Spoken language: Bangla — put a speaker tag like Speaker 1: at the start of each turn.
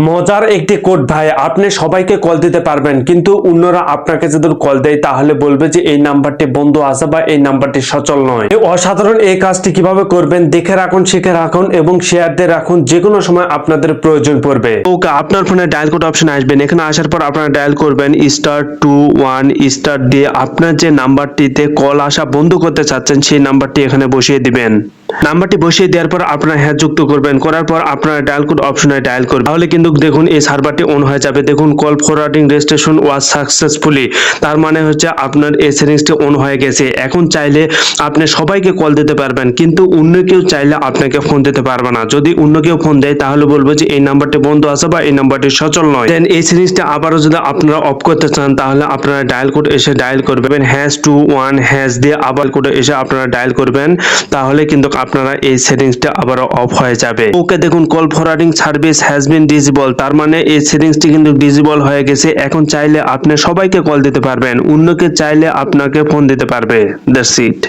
Speaker 1: মজার একটি কোড ভাই, আপনি সবাইকে কল দিতে পারবেন, কিন্তু অন্যরা আপনাকে যদি কল দেয় তাহলে বলবে যে এই নাম্বারটি বন্ধ আছে বা এই নাম্বারটি সচল নয়। এই অসাধারণ এই কাজটি কিভাবে করবেন দেখে রাখুন, শিখে রাখুন এবং শেয়ার দিয়ে রাখুন, যে কোনো সময় আপনাদের প্রয়োজন পড়বে। ওকে, আপনার ফোনে ডায়াল কোড অপশন আসবেন, এখানে আসার পর আপনারা ডায়াল করবেন *21* দিয়ে আপনার যে নাম্বারটিতে কল আসা বন্ধ করতে চাচ্ছেন সেই নাম্বারটি এখানে বসিয়ে দিবেন। নাম্বারটি বসিয়ে দেওয়ার পর আপনারা হ্যাঁ যুক্ত করবেন, করার পর আপনারা ডায়াল কোড অপশনে ডায়াল করবেন, তাহলে কিন্তু দেখুন এই সার্ভারটি অন হয়ে যাবে। দেখুন কল ফরওয়ার্ডিং রেজিস্ট্রেশন ওয়াজ সাকসেসফুলি, তার মানে হচ্ছে আপনার এই সেটিংসটি অন হয়ে গেছে। এখন চাইলে আপনি সবাইকে কল দিতে পারবেন, কিন্তু অন্য কেউ চাইলে আপনাকে ফোন দিতে পারবে না। যদি অন্য কেউ ফোন দেয় তাহলে বলবো যে এই নাম্বারটি বন্ধ আছে বা এই নাম্বারটি সচল নয়। দেন এই সেটিংসটা আবারও যদি আপনারা অফ করতে চান তাহলে আপনারা ডায়াল কোড এসে ডায়াল করবেন #21# দিয়ে আবার কোডে এসে আপনারা ডায়াল করবেন, তাহলে কিন্তু আপনারা এই সেটিংসটা আবারও অফ হয়ে যাবে। ওকে, দেখুন call forwarding service has been disable, তার মানে এই সেটিংসটি কিন্তু ডিসেবল হয়ে গেছে। এখন চাইলে আপনি সবাইকে কল দিতে পারবেন, অন্যকে চাইলে আপনাকে ফোন দিতে পারবে। That's it.